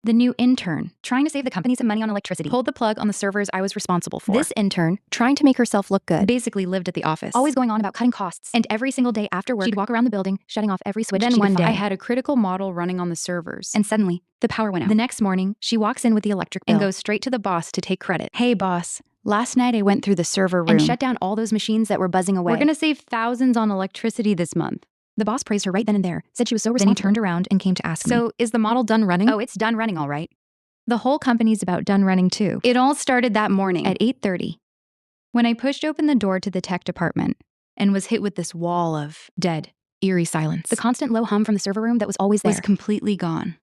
The new intern, trying to save the company some money on electricity, pulled the plug on the servers I was responsible for. This intern, trying to make herself look good, basically lived at the office, always going on about cutting costs. And every single day after work, she'd walk around the building, shutting off every switch. Then one day, I had a critical model running on the servers, and suddenly, the power went out. The next morning, she walks in with the electric bill and goes straight to the boss to take credit. Hey, boss. Last night I went through the server room and shut down all those machines that were buzzing away. We're gonna save thousands on electricity this month. The boss praised her right then and there, said she was so responsible. Then he turned around and came to ask me, so is the model done running? Oh, it's done running all right. The whole company's about done running too. It all started that morning at 8:30 when I pushed open the door to the tech department and was hit with this wall of dead, eerie silence. The constant low hum from the server room that was always there was completely gone.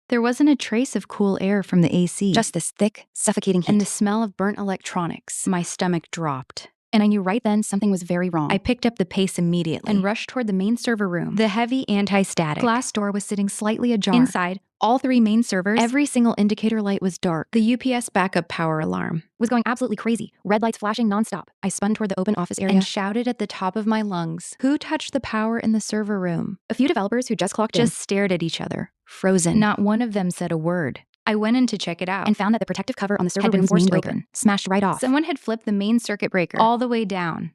There wasn't a trace of cool air from the AC, just this thick, suffocating heat and the smell of burnt electronics. My stomach dropped, and I knew right then something was very wrong. I picked up the pace immediately and rushed toward the main server room. The heavy anti-static glass door was sitting slightly ajar. Inside, all three main servers, every single indicator light was dark. The UPS backup power alarm was going absolutely crazy, red lights flashing nonstop. I spun toward the open office area and shouted at the top of my lungs, who touched the power in the server room? A few developers who just clocked in just stared at each other, frozen. Not one of them said a word. I went in to check it out and found that the protective cover on the server had been forced open, smashed right off. Someone had flipped the main circuit breaker all the way down.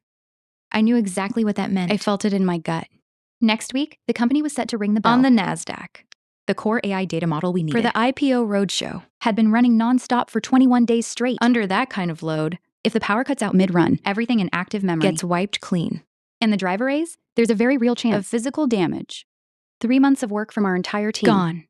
I knew exactly what that meant. I felt it in my gut. Next week, the company was set to ring the bell on the NASDAQ. The core AI data model we needed for the IPO roadshow had been running nonstop for 21 days straight. Under that kind of load, if the power cuts out mid-run, everything in active memory gets wiped clean. And the drive arrays, there's a very real chance of physical damage. 3 months of work from our entire team gone.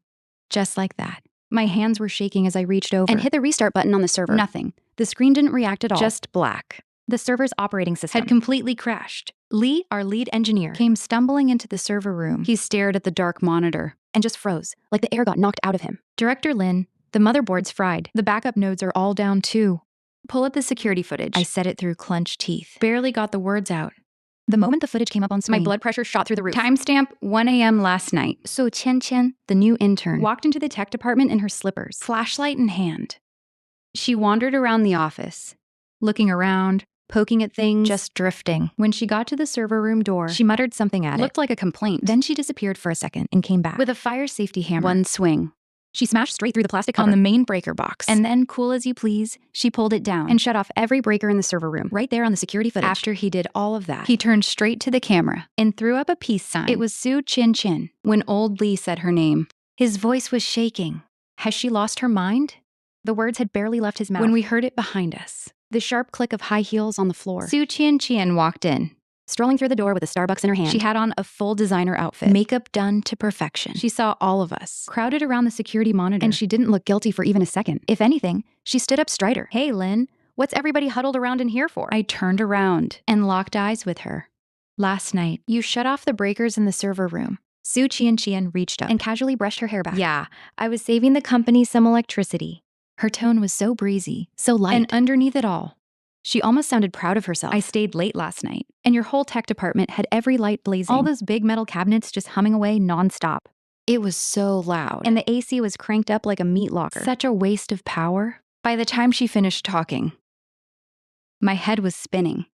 Just like that. My hands were shaking as I reached over and hit the restart button on the server. Nothing. The screen didn't react at all. Just black. The server's operating system had completely crashed. Lee, our lead engineer, came stumbling into the server room. He stared at the dark monitor and just froze, like the air got knocked out of him. Director Lin, the motherboard's fried. The backup nodes are all down too. Pull up the security footage. I said it through clenched teeth. Barely got the words out. The moment the footage came up on screen, my blood pressure shot through the roof. Timestamp 1 a.m. last night. So Qian, the new intern, walked into the tech department in her slippers, flashlight in hand. She wandered around the office, looking around, poking at things, just drifting. When she got to the server room door, she muttered something at it. Looked like a complaint. Then she disappeared for a second and came back with a fire safety hammer. One swing. She smashed straight through the plastic cover on the main breaker box. And then, cool as you please, she pulled it down and shut off every breaker in the server room, right there on the security footage. After he did all of that, he turned straight to the camera and threw up a peace sign. It was Su Qian when old Lee said her name. His voice was shaking. Has she lost her mind? The words had barely left his mouth when we heard it behind us. The sharp click of high heels on the floor. Su Qian walked in, strolling through the door with a Starbucks in her hand. She had on a full designer outfit, makeup done to perfection. She saw all of us, crowded around the security monitor, and she didn't look guilty for even a second. If anything, she stood up straighter. Hey, Lynn, what's everybody huddled around in here for? I turned around and locked eyes with her. Last night, you shut off the breakers in the server room. Su Qian reached up and casually brushed her hair back. Yeah, I was saving the company some electricity. Her tone was so breezy, so light. And underneath it all, she almost sounded proud of herself. I stayed late last night, and your whole tech department had every light blazing. All those big metal cabinets just humming away nonstop. It was so loud, and the AC was cranked up like a meat locker. Such a waste of power. By the time she finished talking, my head was spinning.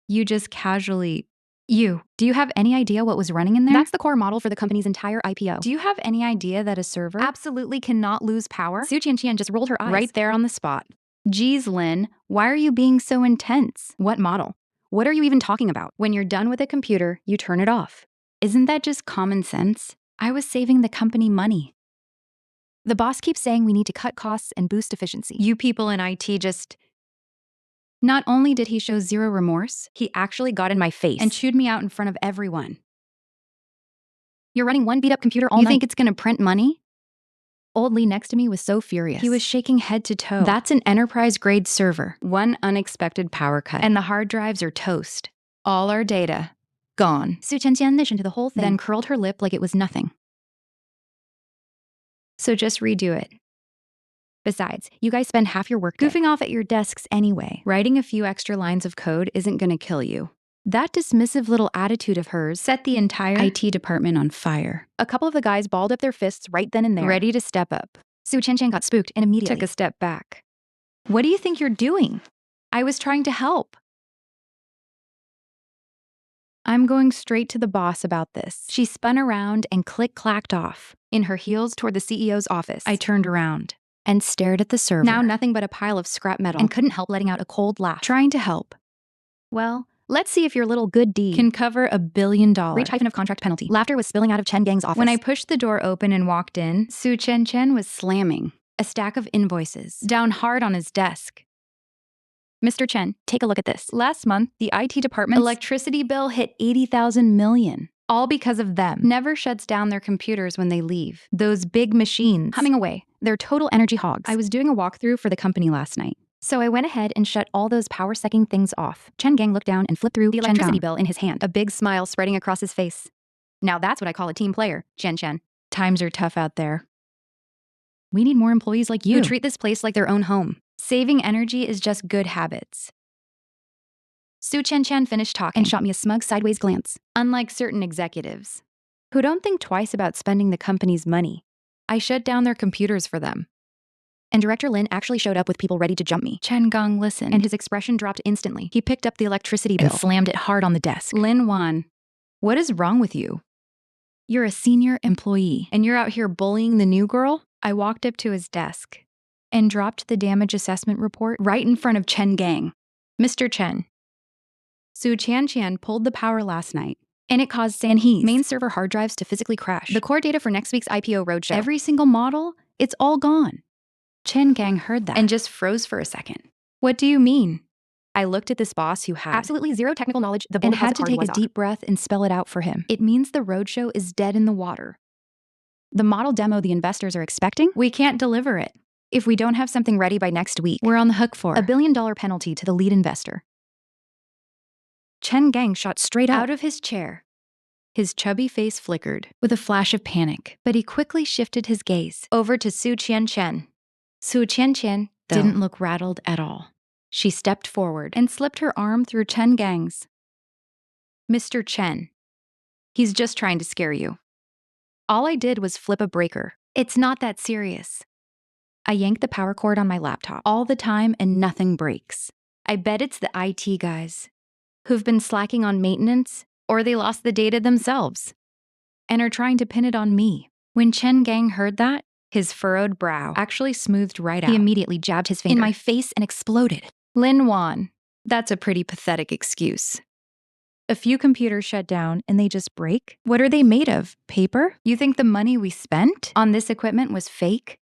You just casually... do you have any idea what was running in there? That's the core model for the company's entire IPO. Do you have any idea that a server absolutely cannot lose power? Su Qian just rolled her eyes. Right there on the spot. Geez, Lynn, why are you being so intense? What model? What are you even talking about? When you're done with a computer, you turn it off. Isn't that just common sense? I was saving the company money. The boss keeps saying we need to cut costs and boost efficiency. You people in IT just... Not only did he show zero remorse, he actually got in my face and chewed me out in front of everyone. You're running one beat-up computer all night. You think it's gonna print money? Old Lee next to me was so furious. He was shaking head to toe. That's an enterprise-grade server. One unexpected power cut, and the hard drives are toast. All our data, gone. Su Qian listened to the whole thing, then curled her lip like it was nothing. So just redo it. Besides, you guys spend half your work goofing off at your desks anyway. Writing a few extra lines of code isn't gonna kill you. That dismissive little attitude of hers set the entire IT department on fire. A couple of the guys balled up their fists right then and there, ready to step up. Su Qian got spooked and immediately took a step back. What do you think you're doing? I was trying to help. I'm going straight to the boss about this. She spun around and click-clacked off, in her heels toward the CEO's office. I turned around and stared at the server. Now nothing but a pile of scrap metal, and couldn't help letting out a cold laugh. Trying to help. Well, let's see if your little good deed can cover $1 billion. Breach hyphen of contract penalty. Laughter was spilling out of Chen Gang's office. When I pushed the door open and walked in, Su Chen was slamming a stack of invoices down hard on his desk. Mr. Chen, take a look at this. Last month, the IT department's electricity bill hit 80,000 million. All because of them. Never shuts down their computers when they leave. Those big machines. Humming away. They're total energy hogs. I was doing a walkthrough for the company last night. So I went ahead and shut all those power-sucking things off. Chen Gang looked down and flipped through the electricity bill in his hand, a big smile spreading across his face. Now that's what I call a team player, Chen. Times are tough out there. We need more employees like you who treat this place like their own home. Saving energy is just good habits. Su Chen finished talking and shot me a smug sideways glance. Unlike certain executives, who don't think twice about spending the company's money, I shut down their computers for them. And Director Lin actually showed up with people ready to jump me. Chen Gang listened, and his expression dropped instantly. He picked up the electricity bill and slammed it hard on the desk. Lin Wan, what is wrong with you? You're a senior employee, and you're out here bullying the new girl? I walked up to his desk and dropped the damage assessment report right in front of Chen Gang. Mr. Chen, Su Chen pulled the power last night, and it caused Sanhee's main server hard drives to physically crash. The core data for next week's IPO roadshow, every single model, it's all gone. Chen Gang heard that and just froze for a second. What do you mean? I looked at this boss who had absolutely zero technical knowledge and had to take a deep breath and spell it out for him. It means the roadshow is dead in the water. The model demo the investors are expecting, we can't deliver it. If we don't have something ready by next week, we're on the hook for $1 billion penalty to the lead investor. Chen Gang shot straight up out of his chair. His chubby face flickered with a flash of panic, but he quickly shifted his gaze over to Su Chen. Su Chen didn't look rattled at all. She stepped forward and slipped her arm through Chen Gang's. Mr. Chen, he's just trying to scare you. All I did was flip a breaker. It's not that serious. I yanked the power cord on my laptop all the time and nothing breaks. I bet it's the IT guys who've been slacking on maintenance, or they lost the data themselves and are trying to pin it on me. When Chen Gang heard that, his furrowed brow actually smoothed right out. He immediately jabbed his finger in my face and exploded. Lin Wan, that's a pretty pathetic excuse. A few computers shut down and they just break? What are they made of? Paper? You think the money we spent on this equipment was fake?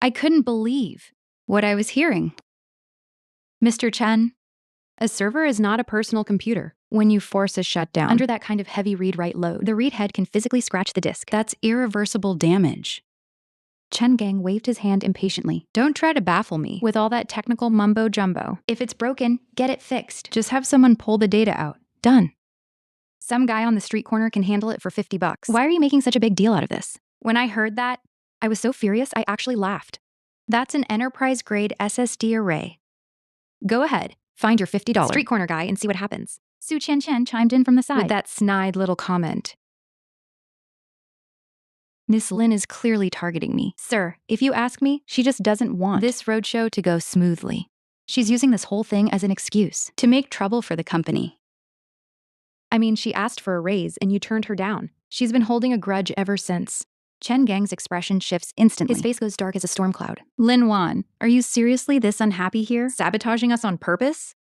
I couldn't believe what I was hearing. Mr. Chen, a server is not a personal computer. When you force a shutdown under that kind of heavy read-write load, the read head can physically scratch the disk. That's irreversible damage. Chen Gang waved his hand impatiently. Don't try to baffle me with all that technical mumbo-jumbo. If it's broken, get it fixed. Just have someone pull the data out. Done. Some guy on the street corner can handle it for $50. Why are you making such a big deal out of this? When I heard that, I was so furious I actually laughed. That's an enterprise-grade SSD array. Go ahead, find your $50 street corner guy and see what happens. Su Chen chimed in from the side with that snide little comment. Miss Lin is clearly targeting me. Sir, if you ask me, she just doesn't want this roadshow to go smoothly. She's using this whole thing as an excuse to make trouble for the company. I mean, she asked for a raise and you turned her down. She's been holding a grudge ever since. Chen Gang's expression shifts instantly. His face goes dark as a storm cloud. Lin Wan, are you seriously this unhappy here? Sabotaging us on purpose?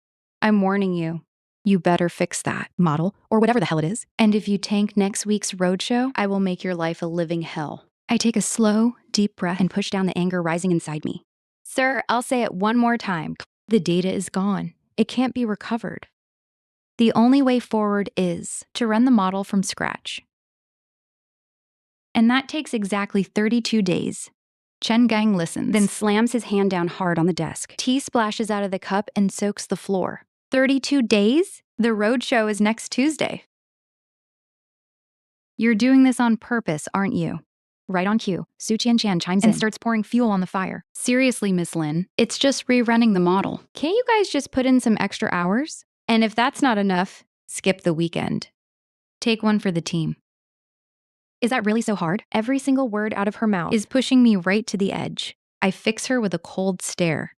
I'm warning you. You better fix that model, or whatever the hell it is. And if you tank next week's roadshow, I will make your life a living hell. I take a slow, deep breath and push down the anger rising inside me. Sir, I'll say it one more time. The data is gone. It can't be recovered. The only way forward is to run the model from scratch. And that takes exactly 32 days. Chen Gang listens, then slams his hand down hard on the desk. Tea splashes out of the cup and soaks the floor. 32 days? The roadshow is next Tuesday. You're doing this on purpose, aren't you? Right on cue, Su Chen chimes in and starts pouring fuel on the fire. Seriously, Miss Lin, it's just rerunning the model. Can't you guys just put in some extra hours? And if that's not enough, skip the weekend. Take one for the team. Is that really so hard? Every single word out of her mouth is pushing me right to the edge. I fix her with a cold stare.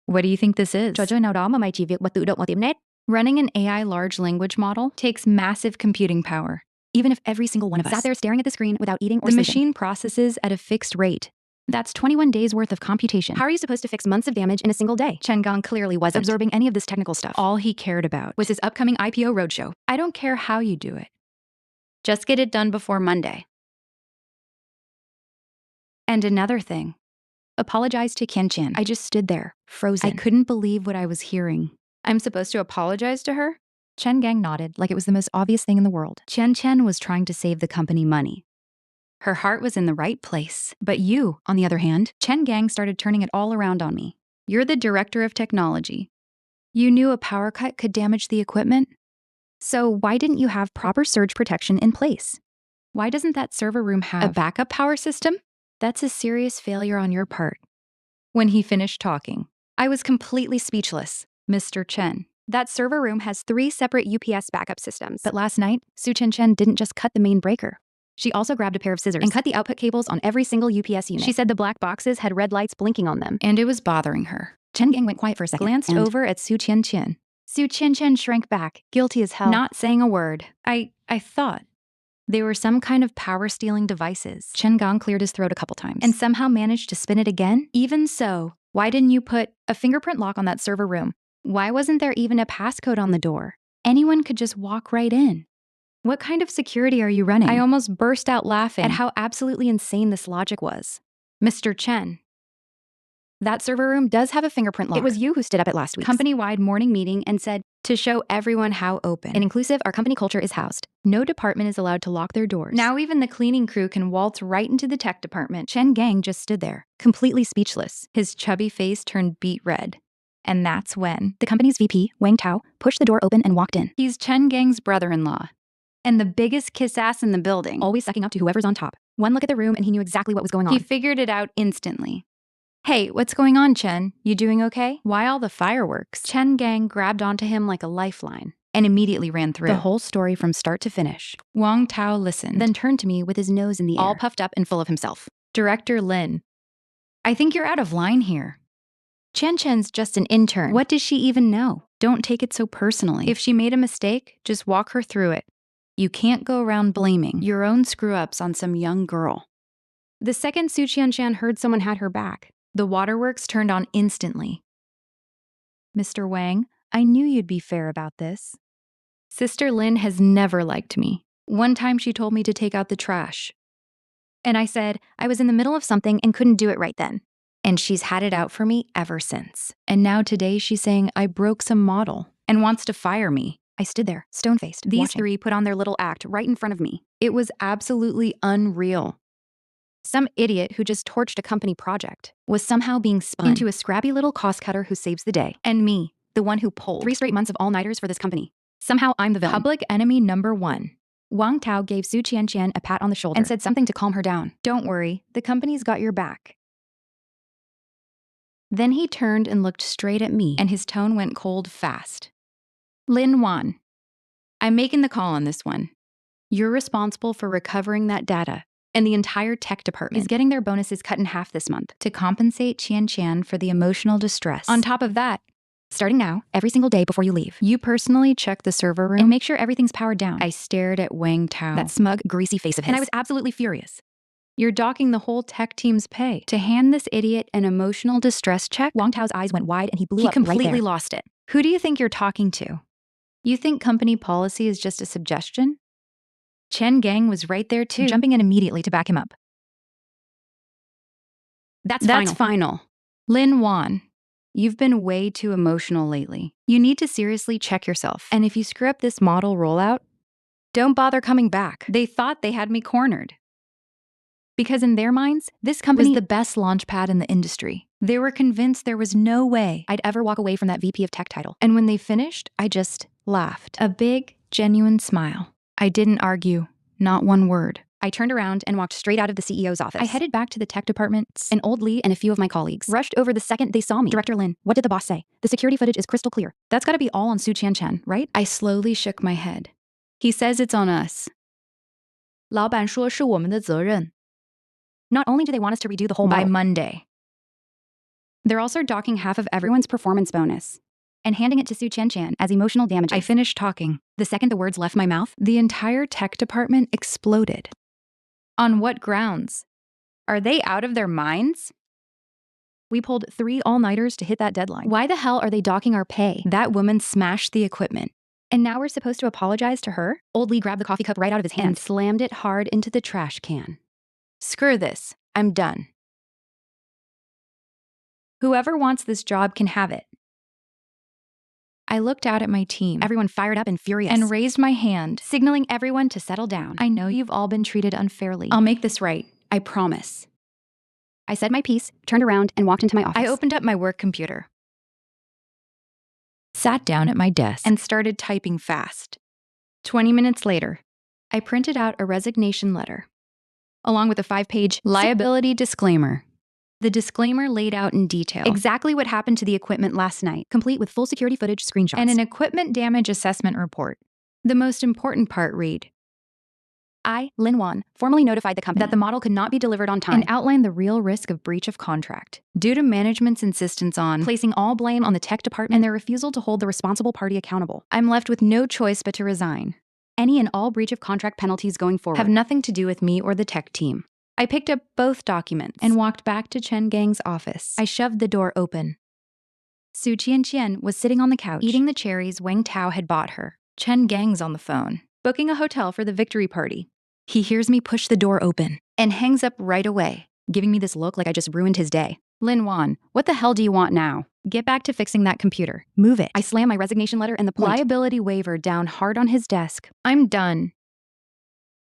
What do you think this is? Trò chơi nào đó mà mày chỉ việc bật tự động vào tiệm net. Running an AI large language model takes massive computing power, even if every single one of us sat there staring at the screen without eating or sleeping. The machine processes at a fixed rate. That's 21 days worth of computation. How are you supposed to fix months of damage in a single day? Chen Gang clearly wasn't absorbing any of this technical stuff. All he cared about was his upcoming IPO roadshow. I don't care how you do it. Just get it done before Monday. And another thing. Apologize to Qian. I just stood there, frozen. I couldn't believe what I was hearing. I'm supposed to apologize to her? Chen Gang nodded like it was the most obvious thing in the world. Chen was trying to save the company money. Her heart was in the right place. But you, on the other hand, Chen Gang started turning it all around on me. You're the director of technology. You knew a power cut could damage the equipment? So why didn't you have proper surge protection in place? Why doesn't that server room have a backup power system? That's a serious failure on your part. When he finished talking, I was completely speechless. Mr. Chen, that server room has 3 separate UPS backup systems. But last night, Su Chen didn't just cut the main breaker. She also grabbed a pair of scissors and cut the output cables on every single UPS unit. She said the black boxes had red lights blinking on them, and it was bothering her. Chen Gang went quiet for a second, glanced over at Su Chen. Su Chen shrank back, guilty as hell, not saying a word. I thought they were some kind of power-stealing devices. Chen Gang cleared his throat a couple times and somehow managed to spin it again. Even so, why didn't you put a fingerprint lock on that server room? Why wasn't there even a passcode on the door? Anyone could just walk right in. What kind of security are you running? I almost burst out laughing at how absolutely insane this logic was. Mr. Chen, that server room does have a fingerprint lock. It was you who stood up at last week's company-wide morning meeting and said, to show everyone how open and inclusive our company culture is housed. No department is allowed to lock their doors. Now even the cleaning crew can waltz right into the tech department. Chen Gang just stood there, completely speechless. His chubby face turned beet red. And that's when the company's VP, Wang Tao, pushed the door open and walked in. He's Chen Gang's brother-in-law. And the biggest kiss ass in the building, always sucking up to whoever's on top. One look at the room and he knew exactly what was going on. He figured it out instantly. Hey, what's going on, Chen? You doing okay? Why all the fireworks? Chen Gang grabbed onto him like a lifeline and immediately ran through the whole story from start to finish. Wang Tao listened, then turned to me with his nose in the air, all puffed up and full of himself. Director Lin, I think you're out of line here. Chen's just an intern. What does she even know? Don't take it so personally. If she made a mistake, just walk her through it. You can't go around blaming your own screw-ups on some young girl. The second Su Qian heard someone had her back, the waterworks turned on instantly. Mr. Wang, I knew you'd be fair about this. Sister Lin has never liked me. One time she told me to take out the trash. And I said I was in the middle of something and couldn't do it right then. And she's had it out for me ever since. And now today she's saying I broke some model and wants to fire me. I stood there, stone-faced. These three put on their little act right in front of me. It was absolutely unreal. Some idiot who just torched a company project was somehow being spun into a scrappy little cost-cutter who saves the day. And me, the one who pulled 3 straight months of all-nighters for this company. Somehow I'm the villain. Public enemy number 1. Wang Tao gave Su Qian a pat on the shoulder and said something to calm her down. Don't worry, the company's got your back. Then he turned and looked straight at me, and his tone went cold fast. Lin Wan, I'm making the call on this one. You're responsible for recovering that data, and the entire tech department is getting their bonuses cut in half this month to compensate Qian for the emotional distress. On top of that, starting now, every single day before you leave, you personally check the server room and make sure everything's powered down. I stared at Wang Tao, that smug, greasy face of his, and I was absolutely furious. You're docking the whole tech team's pay to hand this idiot an emotional distress check? Wang Tao's eyes went wide and he blew up right there. He completely lost it. Who do you think you're talking to? You think company policy is just a suggestion? Chen Gang was right there too, jumping in immediately to back him up. That's final. Lin Wan, you've been way too emotional lately. You need to seriously check yourself. And if you screw up this model rollout, don't bother coming back. They thought they had me cornered. Because in their minds, this company was the best launchpad in the industry. They were convinced there was no way I'd ever walk away from that VP of Tech title. And when they finished, I just laughed. A big, genuine smile. I didn't argue, not one word. I turned around and walked straight out of the CEO's office. I headed back to the tech department, and old Lee and a few of my colleagues rushed over the second they saw me. Director Lin, what did the boss say? The security footage is crystal clear. That's gotta be all on Su Qian, right? I slowly shook my head. He says it's on us. 老板说是我们的责任. Not only do they want us to redo the whole model by Monday, they're also docking half of everyone's performance bonus. and handing it to Su Qian as emotional damages. I finished talking. The second the words left my mouth, the entire tech department exploded. On what grounds? Are they out of their minds? We pulled 3 all-nighters to hit that deadline. Why the hell are they docking our pay? That woman smashed the equipment. And now we're supposed to apologize to her? Old Lee grabbed the coffee cup right out of his hand and slammed it hard into the trash can. Screw this. I'm done. Whoever wants this job can have it. I looked out at my team, everyone fired up and furious, and raised my hand, signaling everyone to settle down. I know you've all been treated unfairly. I'll make this right. I promise. I said my piece, turned around, and walked into my office. I opened up my work computer, sat down at my desk, and started typing fast. 20 minutes later, I printed out a resignation letter, along with a 5-page liability disclaimer. The disclaimer laid out in detail exactly what happened to the equipment last night, complete with full security footage, screenshots, and an equipment damage assessment report. The most important part read, I, Lin Wan, formally notified the company that the model could not be delivered on time and outlined the real risk of breach of contract due to management's insistence on placing all blame on the tech department and their refusal to hold the responsible party accountable. I'm left with no choice but to resign. Any and all breach of contract penalties going forward have nothing to do with me or the tech team. I picked up both documents and walked back to Chen Gang's office. I shoved the door open. Su Qian was sitting on the couch, eating the cherries Wang Tao had bought her. Chen Gang's on the phone, booking a hotel for the victory party. He hears me push the door open and hangs up right away, giving me this look like I just ruined his day. Lin Wan, what the hell do you want now? Get back to fixing that computer. Move it. I slam my resignation letter and the liability waiver down hard on his desk. I'm done.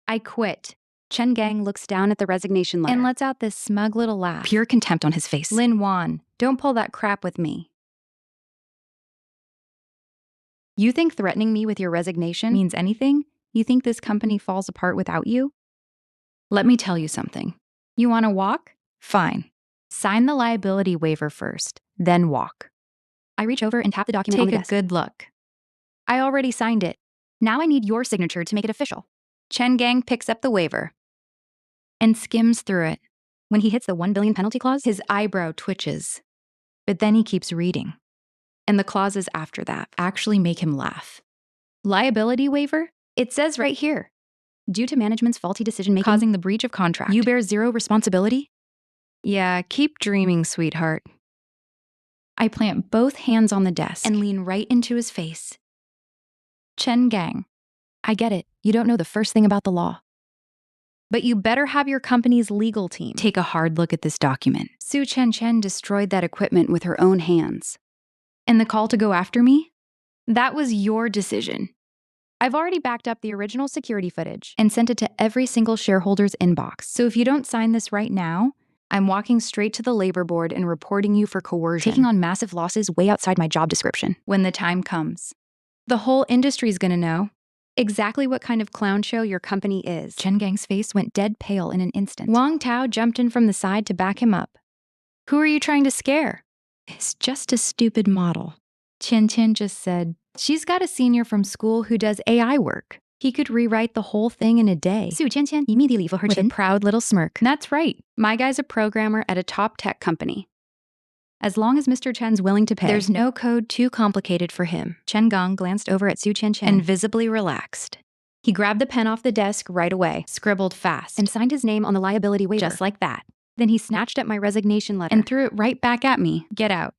I quit. Chen Gang looks down at the resignation letter and lets out this smug little laugh. Pure contempt on his face. Lin Wan, don't pull that crap with me. You think threatening me with your resignation means anything? You think this company falls apart without you? Let me tell you something. You want to walk? Fine. Sign the liability waiver first, then walk. I reach over and tap the document on the desk. Take a good look. I already signed it. Now I need your signature to make it official. Chen Gang picks up the waiver and skims through it. When he hits the 1 billion penalty clause, his eyebrow twitches. But then he keeps reading. And the clauses after that actually make him laugh. Liability waiver? It says right here, due to management's faulty decision-making causing the breach of contract, you bear zero responsibility? Yeah, keep dreaming, sweetheart. I plant both hands on the desk and lean right into his face. Chen Gang, I get it. You don't know the first thing about the law. But you better have your company's legal team take a hard look at this document. Su Chen destroyed that equipment with her own hands. And the call to go after me? That was your decision. I've already backed up the original security footage and sent it to every single shareholder's inbox. So if you don't sign this right now, I'm walking straight to the labor board and reporting you for coercion, taking on massive losses way outside my job description when the time comes. The whole industry's gonna know exactly what kind of clown show your company is. Chen Gang's face went dead pale in an instant. Wang Tao jumped in from the side to back him up. Who are you trying to scare? It's just a stupid model. Qian just said, she's got a senior from school who does AI work. He could rewrite the whole thing in a day. Su Qian immediately for her chin with a proud little smirk. That's right. My guy's a programmer at a top tech company. As long as Mr. Chen's willing to pay, there's no code too complicated for him. Chen Gang glanced over at Su Qian and visibly relaxed. He grabbed the pen off the desk right away, scribbled fast, and signed his name on the liability waiver. Just like that. Then he snatched at my resignation letter and threw it right back at me. Get out.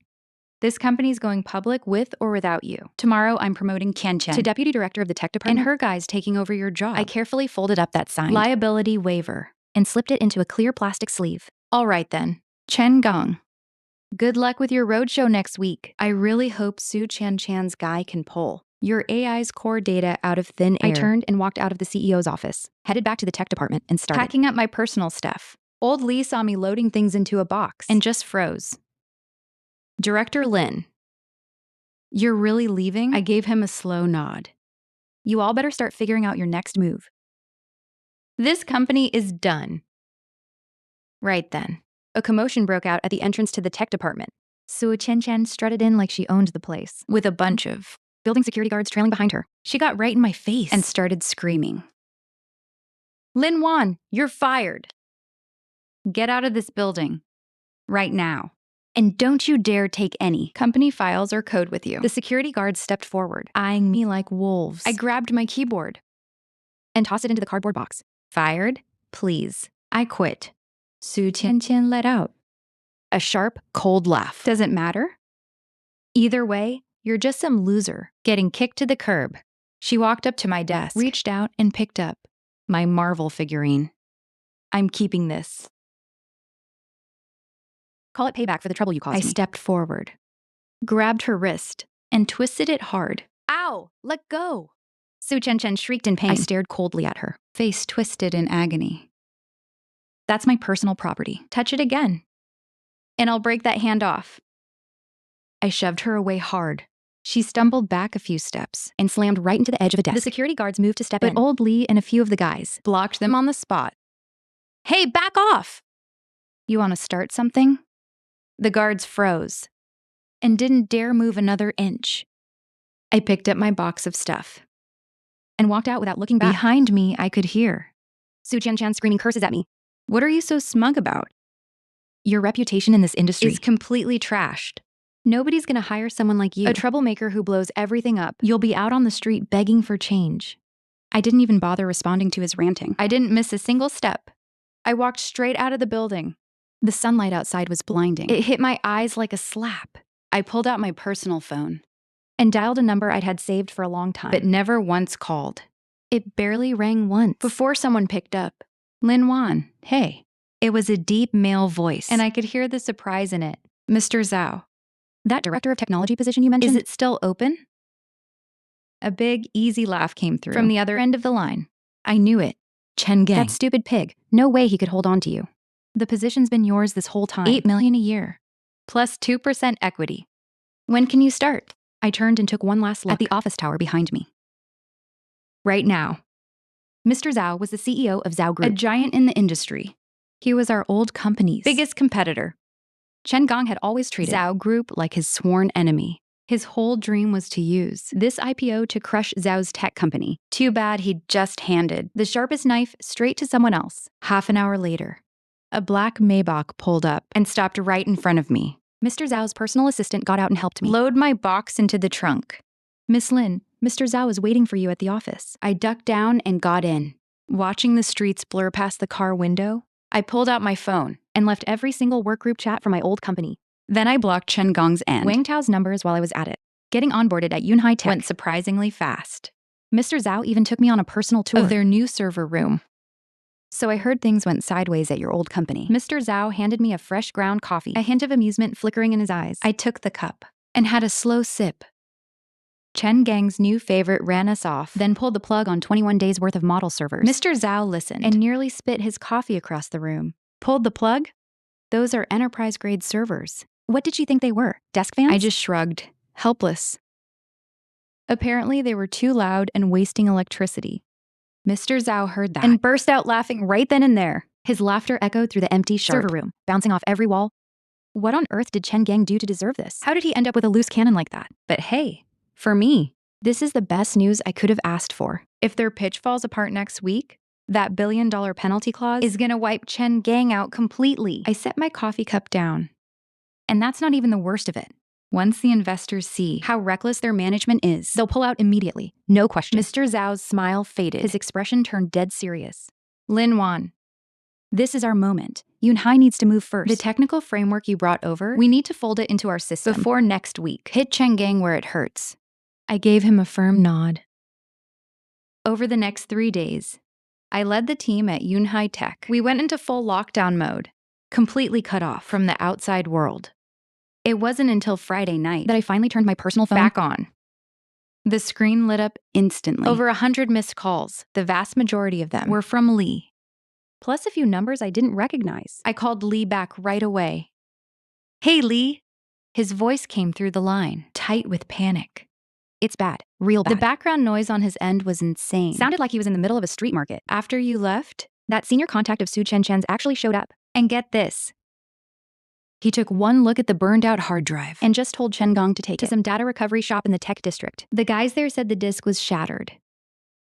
This company's going public with or without you. Tomorrow, I'm promoting Qian to deputy director of the tech department, and her guy's taking over your job. I carefully folded up that signed liability waiver and slipped it into a clear plastic sleeve. All right then, Chen Gang. Good luck with your roadshow next week. I really hope Su Qian's guy can pull your AI's core data out of thin air. I turned and walked out of the CEO's office, headed back to the tech department, and started packing up my personal stuff. Old Lee saw me loading things into a box and just froze. Director Lin, you're really leaving? I gave him a slow nod. You all better start figuring out your next move. This company is done. Right then, a commotion broke out at the entrance to the tech department. Su Qian strutted in like she owned the place, with a bunch of building security guards trailing behind her. She got right in my face and started screaming. Lin Wan, you're fired. Get out of this building. Right now. And don't you dare take any company files or code with you. The security guards stepped forward, eyeing me like wolves. I grabbed my keyboard and tossed it into the cardboard box. Fired? Please. I quit. Su Tiantian let out a sharp, cold laugh. Does it matter? Either way, you're just some loser getting kicked to the curb. She walked up to my desk, reached out, and picked up my Marvel figurine. I'm keeping this. Call it payback for the trouble you caused me. I stepped forward, grabbed her wrist, and twisted it hard. Ow! Let go! Su Chen shrieked in pain. I stared coldly at her, face twisted in agony. That's my personal property. Touch it again, and I'll break that hand off. I shoved her away hard. She stumbled back a few steps and slammed right into the edge of a desk. The security guards moved to step in, but old Lee and a few of the guys blocked them on the spot. Hey, back off! You want to start something? The guards froze and didn't dare move another inch. I picked up my box of stuff and walked out without looking back. Behind me, I could hear Su Chen screaming curses at me. What are you so smug about? Your reputation in this industry is completely trashed. Nobody's gonna hire someone like you, a troublemaker who blows everything up. You'll be out on the street begging for change. I didn't even bother responding to his ranting. I didn't miss a single step. I walked straight out of the building. The sunlight outside was blinding. It hit my eyes like a slap. I pulled out my personal phone and dialed a number I'd had saved for a long time, but never once called. It barely rang once before someone picked up. Lin Wan, hey. It was a deep male voice, and I could hear the surprise in it. Mr. Zhao, that director of technology position you mentioned, is it still open? A big, easy laugh came through from the other end of the line. I knew it. Chen Gang. That stupid pig. No way he could hold on to you. The position's been yours this whole time. $8 million a year, plus 2% equity. When can you start? I turned and took one last look at the office tower behind me. Right now. Mr. Zhao was the CEO of Zhao Group, a giant in the industry. He was our old company's biggest competitor. Chen Gang had always treated Zhao Group like his sworn enemy. His whole dream was to use this IPO to crush Zhao's tech company. Too bad he'd just handed the sharpest knife straight to someone else. Half an hour later, a black Maybach pulled up and stopped right in front of me. Mr. Zhao's personal assistant got out and helped me load my box into the trunk. Miss Lin, Mr. Zhao is waiting for you at the office. I ducked down and got in. Watching the streets blur past the car window, I pulled out my phone and left every single workgroup chat from my old company. Then I blocked Chen Gong's and Wang Tao's numbers while I was at it. Getting onboarded at Yunhai Tech went surprisingly fast. Mr. Zhao even took me on a personal tour of their new server room. So I heard things went sideways at your old company. Mr. Zhao handed me a fresh ground coffee, a hint of amusement flickering in his eyes. I took the cup and had a slow sip. Chen Gang's new favorite ran us off, then pulled the plug on 21 days worth of model servers. Mr. Zhao listened and nearly spit his coffee across the room. Pulled the plug? Those are enterprise-grade servers. What did you think they were, desk fans? I just shrugged, helpless. Apparently, they were too loud and wasting electricity. Mr. Zhao heard that and burst out laughing right then and there. His laughter echoed through the empty server room, bouncing off every wall. What on earth did Chen Gang do to deserve this? How did he end up with a loose cannon like that? But hey, for me, this is the best news I could have asked for. If their pitch falls apart next week, that $1 billion penalty clause is gonna wipe Chen Gang out completely. I set my coffee cup down. And that's not even the worst of it. Once the investors see how reckless their management is, they'll pull out immediately, no question. Mr. Zhao's smile faded. His expression turned dead serious. Lin Wan, this is our moment. Yunhai needs to move first. The technical framework you brought over, we need to fold it into our system before next week. Hit Chen Gang where it hurts. I gave him a firm nod. Over the next 3 days, I led the team at Yunhai Tech. We went into full lockdown mode, completely cut off from the outside world. It wasn't until Friday night that I finally turned my personal phone back on. The screen lit up instantly. Over 100 missed calls, the vast majority of them were from Lee. Plus a few numbers I didn't recognize. I called Lee back right away. Hey, Lee. His voice came through the line, tight with panic. It's bad, real bad. The background noise on his end was insane. Sounded like he was in the middle of a street market. After you left, that senior contact of Su Chen's actually showed up. And get this. He took one look at the burned-out hard drive and just told Chen Gang to take it to some data recovery shop in the tech district. The guys there said the disk was shattered.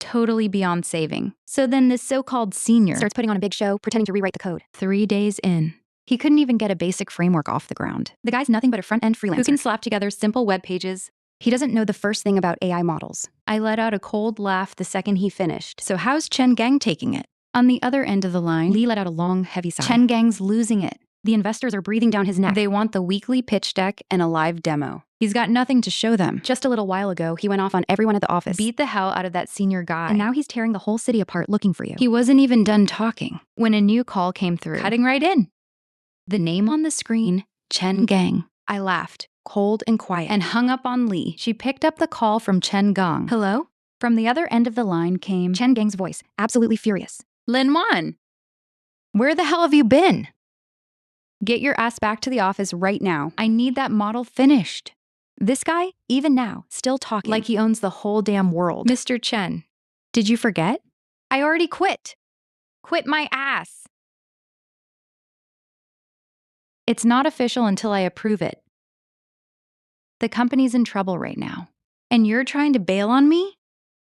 Totally beyond saving. So then this so-called senior starts putting on a big show, pretending to rewrite the code. 3 days in, He couldn't even get a basic framework off the ground. The guy's nothing but a front-end freelancer who can slap together simple web pages. He doesn't know the first thing about AI models. I let out a cold laugh the second he finished. So how's Chen Gang taking it? On the other end of the line, Lee let out a long, heavy sigh. Chen Gang's losing it. The investors are breathing down his neck. They want the weekly pitch deck and a live demo. He's got nothing to show them. Just a little while ago, he went off on everyone at the office, beat the hell out of that senior guy, and now he's tearing the whole city apart looking for you. He wasn't even done talking when a new call came through, cutting right in. The name on the screen, Chen Gang. I laughed, cold and quiet, and hung up on Lee. She picked up the call from Chen Gang. Hello? From the other end of the line came Chen Gang's voice, absolutely furious. Lin Wan, where the hell have you been? Get your ass back to the office right now. I need that model finished. This guy, even now, still talking like he owns the whole damn world. Mr. Chen, did you forget? I already quit. Quit my ass. It's not official until I approve it. The company's in trouble right now. And you're trying to bail on me?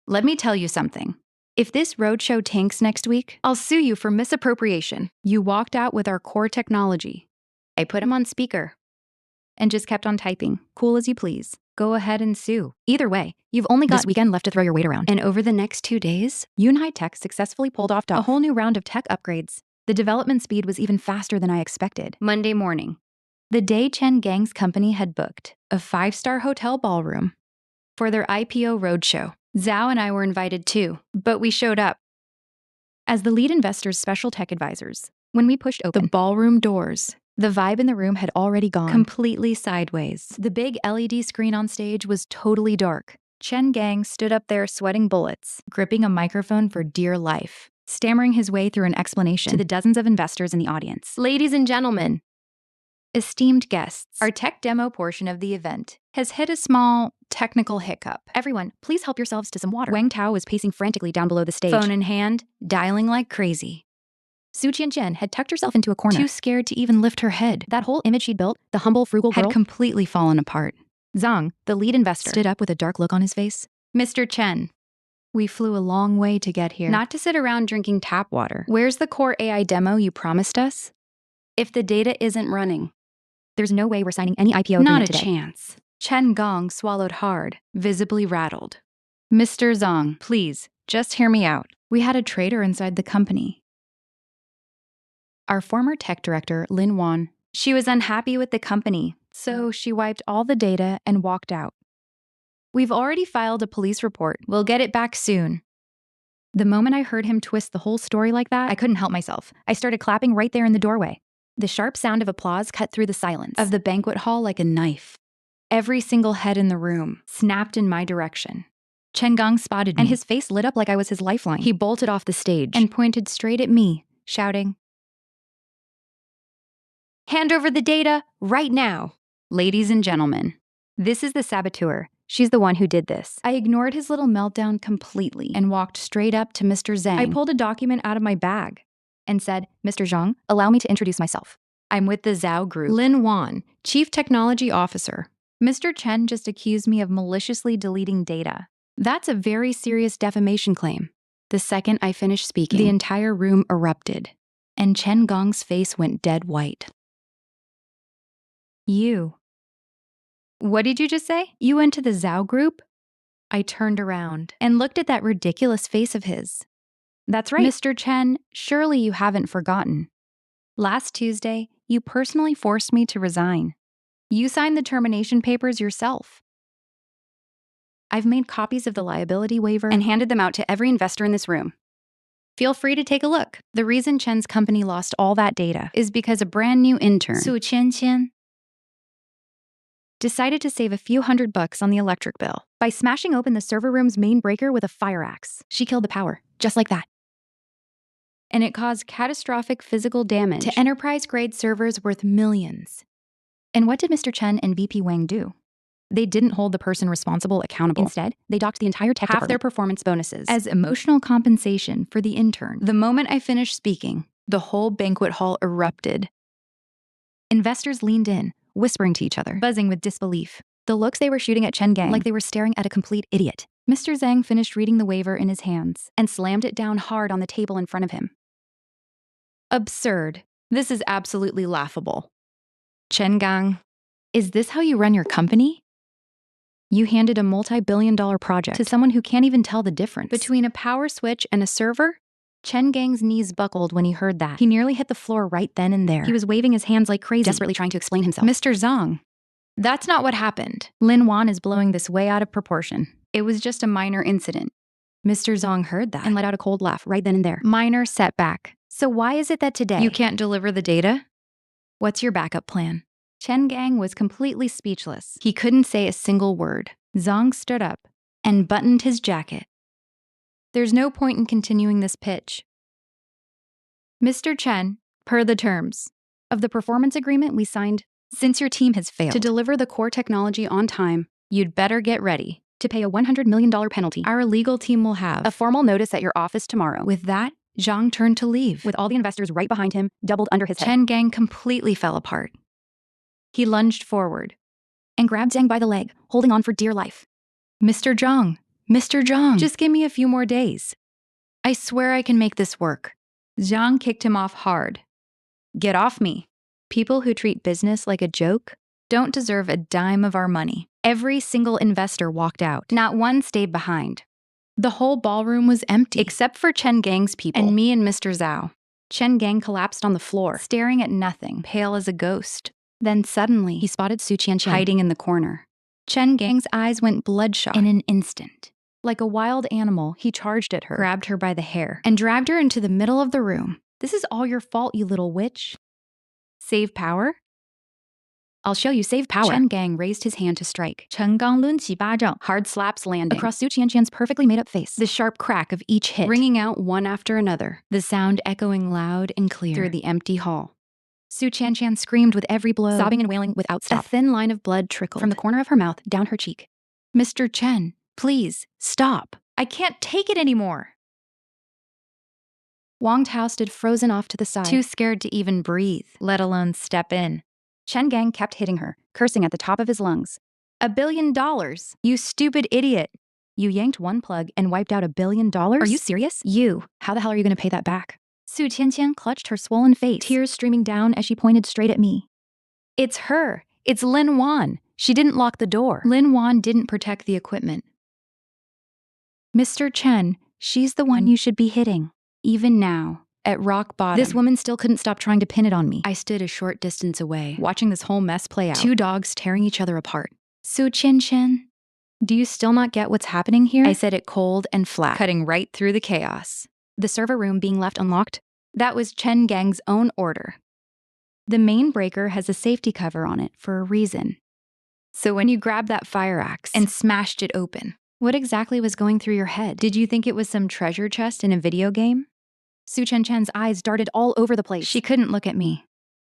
Let me tell you something. If this roadshow tanks next week, I'll sue you for misappropriation. You walked out with our core technology. I put him on speaker and just kept on typing. Cool as you please. Go ahead and sue. Either way, you've only got this weekend left to throw your weight around. And over the next 2 days, Yunhai Tech successfully pulled off a whole new round of tech upgrades. The development speed was even faster than I expected. Monday morning, the day Chen Gang's company had booked a 5-star hotel ballroom for their IPO roadshow. Zhao and I were invited too, but we showed up as the lead investor's special tech advisors. When we pushed open the ballroom doors, the vibe in the room had already gone completely sideways. The big LED screen on stage was totally dark. Chen Gang stood up there sweating bullets, gripping a microphone for dear life, stammering his way through an explanation to the dozens of investors in the audience. Ladies and gentlemen, esteemed guests, our tech demo portion of the event has hit a small technical hiccup. Everyone, please help yourselves to some water. Wang Tao was pacing frantically down below the stage, phone in hand, dialing like crazy. Su Qianqian had tucked herself into a corner, too scared to even lift her head. That whole image she'd built, the humble, frugal girl, had completely fallen apart. Zhang, the lead investor, stood up with a dark look on his face. Mr. Chen, we flew a long way to get here. Not to sit around drinking tap water. Where's the core AI demo you promised us? If the data isn't running, there's no way we're signing any IPO agreement today. Not a chance. Chen Gang swallowed hard, visibly rattled. Mr. Zhang, please, just hear me out. We had a traitor inside the company. Our former tech director, Lin Wan, she was unhappy with the company, so she wiped all the data and walked out. We've already filed a police report. We'll get it back soon. The moment I heard him twist the whole story like that, I couldn't help myself. I started clapping right there in the doorway. The sharp sound of applause cut through the silence of the banquet hall like a knife. Every single head in the room snapped in my direction. Chen Gang spotted me, and his face lit up like I was his lifeline. He bolted off the stage and pointed straight at me, shouting, "Hand over the data right now." Ladies and gentlemen, this is the saboteur. She's the one who did this. I ignored his little meltdown completely and walked straight up to Mr. Zhang. I pulled a document out of my bag and said, "Mr. Zhang, allow me to introduce myself. I'm with the Zhao Group. Lin Wan, Chief Technology Officer. Mr. Chen just accused me of maliciously deleting data. That's a very serious defamation claim." The second I finished speaking, the entire room erupted, and Chen Gang's face went dead white. You. What did you just say? You went to the Zhao Group? I turned around and looked at that ridiculous face of his. That's right. Mr. Chen, surely you haven't forgotten. Last Tuesday, you personally forced me to resign. You signed the termination papers yourself. I've made copies of the liability waiver and handed them out to every investor in this room. Feel free to take a look. The reason Chen's company lost all that data is because a brand new intern, Su Qianqian, decided to save a few $100 on the electric bill by smashing open the server room's main breaker with a fire axe. She killed the power, just like that. And it caused catastrophic physical damage to enterprise-grade servers worth millions. And what did Mr. Chen and VP Wang do? They didn't hold the person responsible accountable. Instead, they docked the entire tech department, half their performance bonuses, as emotional compensation for the intern. The moment I finished speaking, the whole banquet hall erupted. Investors leaned in, whispering to each other, buzzing with disbelief. The looks they were shooting at Chen Gang like they were staring at a complete idiot. Mr. Zhang finished reading the waiver in his hands and slammed it down hard on the table in front of him. Absurd. This is absolutely laughable. Chen Gang, is this how you run your company? You handed a multi-billion-dollar project to someone who can't even tell the difference between a power switch and a server? Chen Gang's knees buckled when he heard that. He nearly hit the floor right then and there. He was waving his hands like crazy, desperately trying to explain himself. Mr. Zhang, that's not what happened. Lin Wan is blowing this way out of proportion. It was just a minor incident. Mr. Zhang heard that and let out a cold laugh right then and there. Minor setback. So why is it that today you can't deliver the data? What's your backup plan? Chen Gang was completely speechless. He couldn't say a single word. Zhang stood up and buttoned his jacket. There's no point in continuing this pitch. Mr. Chen, per the terms of the performance agreement we signed, since your team has failed to deliver the core technology on time, you'd better get ready to pay a $100 million penalty. Our legal team will have a formal notice at your office tomorrow. With that, Zhang turned to leave, with all the investors right behind him, doubled under his head. Chen Gang completely fell apart. He lunged forward and grabbed Zhang by the leg, holding on for dear life. Mr. Zhang, just give me a few more days. I swear I can make this work. Zhang kicked him off hard. Get off me. People who treat business like a joke don't deserve a dime of our money. Every single investor walked out. Not one stayed behind. The whole ballroom was empty, except for Chen Gang's people and me and Mr. Zhao. Chen Gang collapsed on the floor, staring at nothing, pale as a ghost. Then suddenly, he spotted Su Qianqian hiding in the corner. Chen Gang's eyes went bloodshot in an instant. Like a wild animal, he charged at her, grabbed her by the hair, and dragged her into the middle of the room. This is all your fault, you little witch. Save power? I'll show you save power. Chen Gang raised his hand to strike. Chen Gang lun qi ba zhang. Hard slaps landing across Su Qianqian's perfectly made-up face. The sharp crack of each hit, ringing out one after another. The sound echoing loud and clear through the empty hall. Su Qianqian screamed with every blow, sobbing and wailing without stop. A thin line of blood trickled from the corner of her mouth down her cheek. Mr. Chen, please, stop. I can't take it anymore. Wang Tao stood frozen off to the side, too scared to even breathe, let alone step in. Chen Gang kept hitting her, cursing at the top of his lungs. $1 billion? You stupid idiot. You yanked one plug and wiped out $1 billion? Are you serious? How the hell are you going to pay that back? Su Qianqian clutched her swollen face, tears streaming down as she pointed straight at me. It's her. It's Lin Wan. She didn't lock the door. Lin Wan didn't protect the equipment. Mr. Chen, she's the one you should be hitting. Even now, at rock bottom, this woman still couldn't stop trying to pin it on me. I stood a short distance away, watching this whole mess play out. Two dogs tearing each other apart. Su Qianqian, do you still not get what's happening here? I said it cold and flat, cutting right through the chaos. The server room being left unlocked? That was Chen Gang's own order. The main breaker has a safety cover on it for a reason. So when you grabbed that fire axe and smashed it open, what exactly was going through your head? Did you think it was some treasure chest in a video game? Su Qianqian's eyes darted all over the place. She couldn't look at me.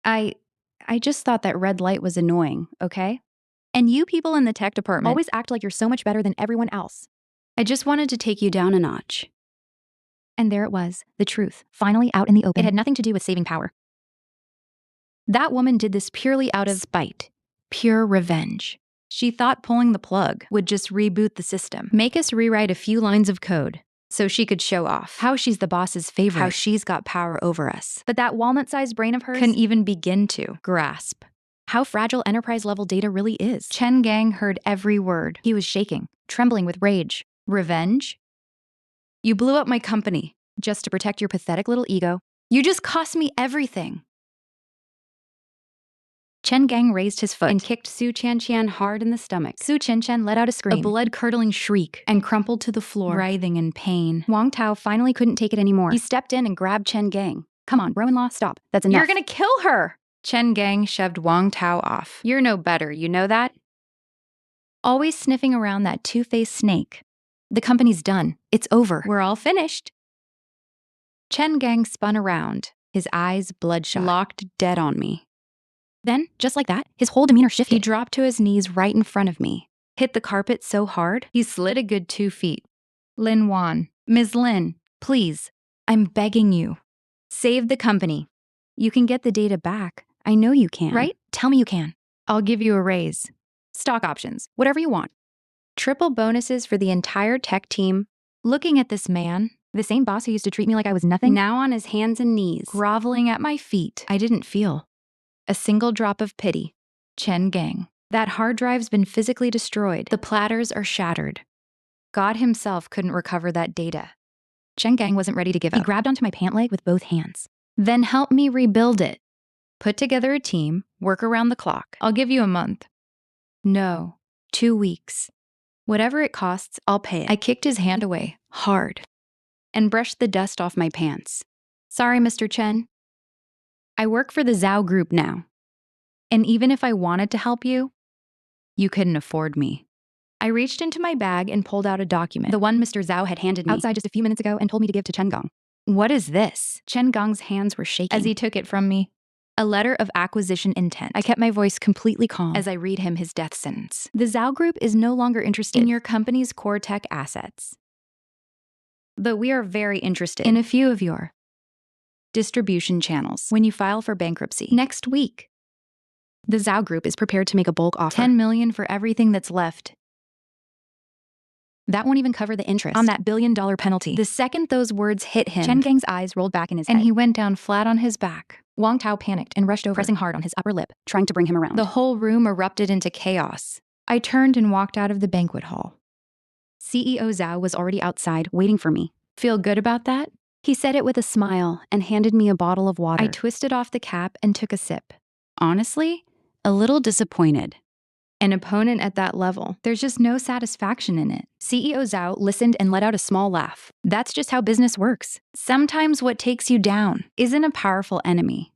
I just thought that red light was annoying, okay? And you people in the tech department always act like you're so much better than everyone else. I just wanted to take you down a notch. And there it was, the truth, finally out in the open. It had nothing to do with saving power. That woman did this purely out of spite, pure revenge. She thought pulling the plug would just reboot the system, make us rewrite a few lines of code, so she could show off how she's the boss's favorite, how she's got power over us. But that walnut-sized brain of hers couldn't even begin to grasp how fragile enterprise-level data really is. Chen Gang heard every word. He was shaking, trembling with rage. Revenge? You blew up my company just to protect your pathetic little ego. You just cost me everything. Chen Gang raised his foot and kicked Su Qianqian hard in the stomach. Su Qianqian let out a scream, a blood-curdling shriek, and crumpled to the floor, writhing in pain. Wang Tao finally couldn't take it anymore. He stepped in and grabbed Chen Gang. Come on, bro-in-law, stop. That's enough. You're gonna kill her! Chen Gang shoved Wang Tao off. You're no better, you know that? Always sniffing around that two-faced snake. The company's done. It's over. We're all finished. Chen Gang spun around, his eyes bloodshot, locked dead on me. Then, just like that, his whole demeanor shifted. He dropped to his knees right in front of me, hit the carpet so hard, he slid a good 2 feet. Lin Wan, Ms. Lin, please, I'm begging you. Save the company. You can get the data back. I know you can. Right? Tell me you can. I'll give you a raise. Stock options, whatever you want. Triple bonuses for the entire tech team. Looking at this man, The same boss who used to treat me like I was nothing, now on his hands and knees, groveling at my feet. I didn't feel a single drop of pity. Chen Gang. That hard drive's been physically destroyed. The platters are shattered. God himself couldn't recover that data. Chen Gang wasn't ready to give up. He grabbed onto my pant leg with both hands. Then help me rebuild it. Put together a team, work around the clock. I'll give you a month. No, 2 weeks. Whatever it costs, I'll pay it. I kicked his hand away, hard, and brushed the dust off my pants. Sorry, Mr. Chen. I work for the Zhao Group now. And even if I wanted to help you, you couldn't afford me. I reached into my bag and pulled out a document, the one Mr. Zhao had handed me outside just a few minutes ago and told me to give to Chen Gong. What is this? Chen Gong's hands were shaking as he took it from me. A letter of acquisition intent. I kept my voice completely calm as I read him his death sentence. The Zhao Group is no longer interested in your company's core tech assets. But we are very interested in a few of your distribution channels when you file for bankruptcy next week. The Zhao Group is prepared to make a bulk offer. $10 million for everything that's left. That won't even cover the interest on that $1 billion penalty. The second those words hit him, Chen Gang's eyes rolled back in his head, and he went down flat on his back. Wang Tao panicked and rushed over, pressing hard on his upper lip, trying to bring him around. The whole room erupted into chaos. I turned and walked out of the banquet hall. CEO Zhao was already outside, waiting for me. Feel good about that? He said it with a smile and handed me a bottle of water. I twisted off the cap and took a sip. Honestly, a little disappointed. An opponent at that level, there's just no satisfaction in it. CEO Zhao listened and let out a small laugh. That's just how business works. Sometimes what takes you down isn't a powerful enemy.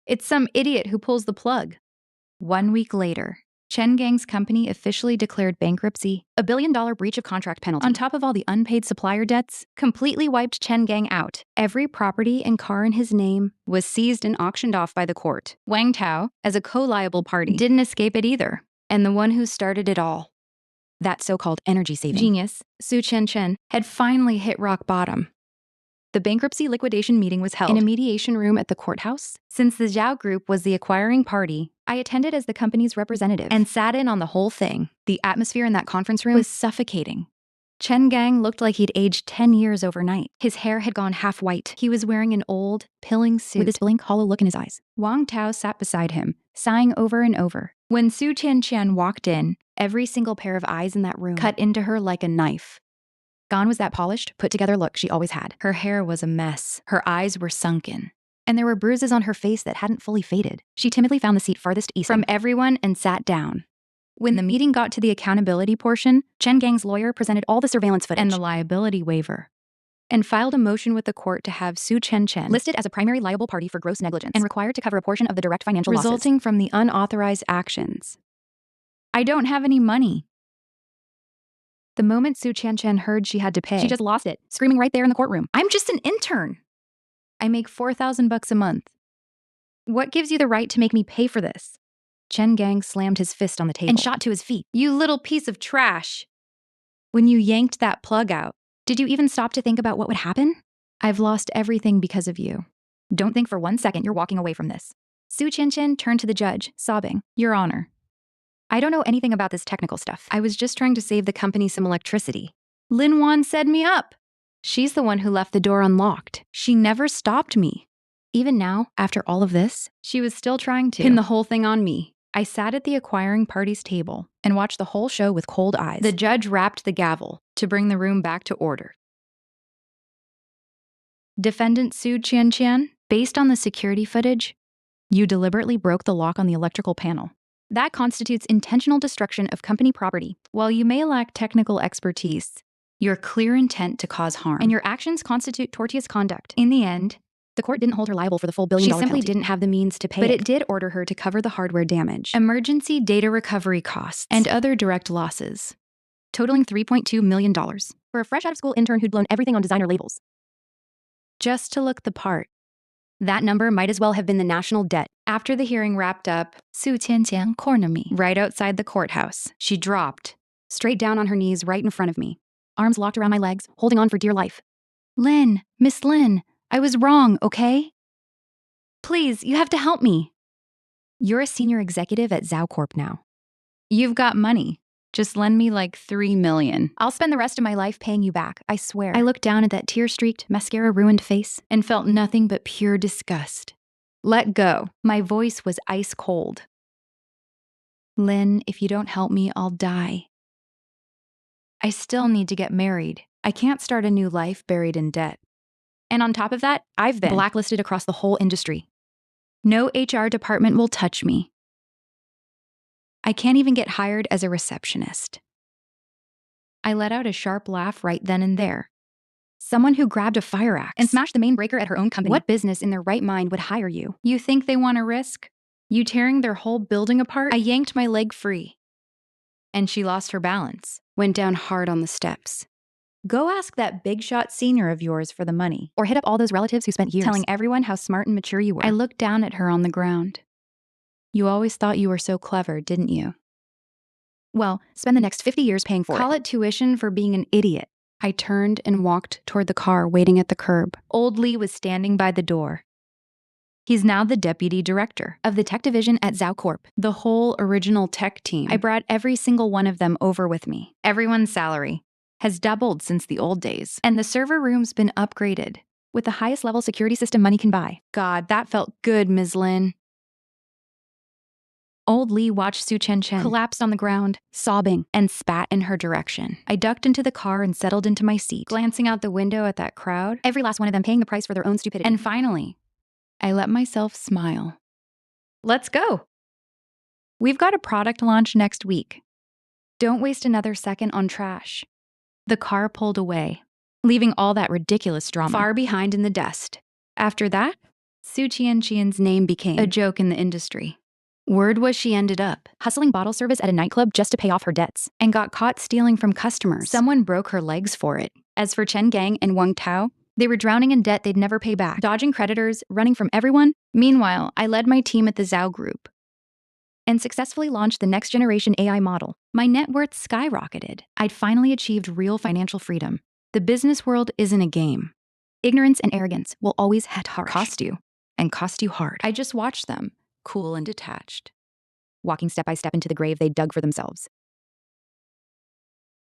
It's some idiot who pulls the plug. 1 week later, Chen Gang's company officially declared bankruptcy, a $1 billion breach of contract penalty. On top of all the unpaid supplier debts, completely wiped Chen Gang out. Every property and car in his name was seized and auctioned off by the court. Wang Tao, as a co-liable party, didn't escape it either. And the one who started it all, that so-called energy-saving genius, Su Chen, had finally hit rock bottom. The bankruptcy liquidation meeting was held in a mediation room at the courthouse. Since the Zhao Group was the acquiring party, I attended as the company's representative and sat in on the whole thing. The atmosphere in that conference room was suffocating. Chen Gang looked like he'd aged 10 years overnight. His hair had gone half white. He was wearing an old, pilling suit with this blank, hollow look in his eyes. Wang Tao sat beside him, sighing over and over. When Su Chen walked in, every single pair of eyes in that room cut into her like a knife. Gone was that polished, put-together look she always had. Her hair was a mess. Her eyes were sunken. And there were bruises on her face that hadn't fully faded. She timidly found the seat farthest east from everyone and sat down. When the meeting got to the accountability portion, Chen Gang's lawyer presented all the surveillance footage and the liability waiver, and filed a motion with the court to have Su Chen listed as a primary liable party for gross negligence and required to cover a portion of the direct financial losses resulting from the unauthorized actions. I don't have any money. The moment Su Chen heard she had to pay, she just lost it, screaming right there in the courtroom. I'm just an intern. I make $4,000 a month. What gives you the right to make me pay for this? Chen Gang slammed his fist on the table and shot to his feet. You little piece of trash. When you yanked that plug out, did you even stop to think about what would happen? I've lost everything because of you. Don't think for 1 second you're walking away from this. Su Chen turned to the judge, sobbing. Your Honor, I don't know anything about this technical stuff. I was just trying to save the company some electricity. Lin Wan set me up. She's the one who left the door unlocked. She never stopped me. Even now, after all of this, she was still trying to pin the whole thing on me. I sat at the acquiring party's table and watched the whole show with cold eyes. The judge rapped the gavel to bring the room back to order. Defendant Su Chen, based on the security footage, you deliberately broke the lock on the electrical panel. That constitutes intentional destruction of company property. While you may lack technical expertise, your clear intent to cause harm and your actions constitute tortious conduct. In the end, the court didn't hold her liable for the full $1 billion penalty. She simply didn't have the means to pay but it did order her to cover the hardware damage, emergency data recovery costs, and other direct losses, totaling $3.2 million for a fresh out-of-school intern who'd blown everything on designer labels. Just to look the part. That number might as well have been the national debt. After the hearing wrapped up, Su Chen cornered me right outside the courthouse. She dropped, straight down on her knees right in front of me, arms locked around my legs, holding on for dear life. Lin, Miss Lin, I was wrong, okay? Please, you have to help me. You're a senior executive at Zhao Corp now. You've got money. Just lend me like $3 million. I'll spend the rest of my life paying you back, I swear. I looked down at that tear-streaked, mascara-ruined face and felt nothing but pure disgust. Let go. My voice was ice cold. Lynn, if you don't help me, I'll die. I still need to get married. I can't start a new life buried in debt. And on top of that, I've been blacklisted across the whole industry. No HR department will touch me. I can't even get hired as a receptionist. I let out a sharp laugh right then and there. Someone who grabbed a fire axe and smashed the main breaker at her own company. What business in their right mind would hire you? You think they want to risk you tearing their whole building apart? I yanked my leg free. And she lost her balance, went down hard on the steps. Go ask that big shot senior of yours for the money, or hit up all those relatives who spent years telling everyone how smart and mature you were. I looked down at her on the ground. You always thought you were so clever, didn't you? Well, spend the next 50 years paying for it. Call it tuition for being an idiot. I turned and walked toward the car waiting at the curb. Old Lee was standing by the door. He's now the deputy director of the tech division at Zhao Corp, the whole original tech team. I brought every single one of them over with me. Everyone's salary has doubled since the old days, and the server room's been upgraded with the highest level security system money can buy. God, that felt good, Ms. Lin. Old Lee watched Su Chen collapsed on the ground, sobbing, and spat in her direction. I ducked into the car and settled into my seat, glancing out the window at that crowd, every last one of them paying the price for their own stupidity. And finally, I let myself smile. Let's go. We've got a product launch next week. Don't waste another second on trash. The car pulled away, leaving all that ridiculous drama far behind in the dust. After that, Su Qianqian's name became a joke in the industry. Word was she ended up hustling bottle service at a nightclub just to pay off her debts and got caught stealing from customers. Someone broke her legs for it. As for Chen Gang and Wang Tao, they were drowning in debt they'd never pay back, dodging creditors, running from everyone. Meanwhile, I led my team at the Zhao Group and successfully launched the next generation AI model. My net worth skyrocketed. I'd finally achieved real financial freedom. The business world isn't a game. Ignorance and arrogance will always hit hard, cost you hard. I just watched them, cool and detached, walking step by step into the grave they dug for themselves.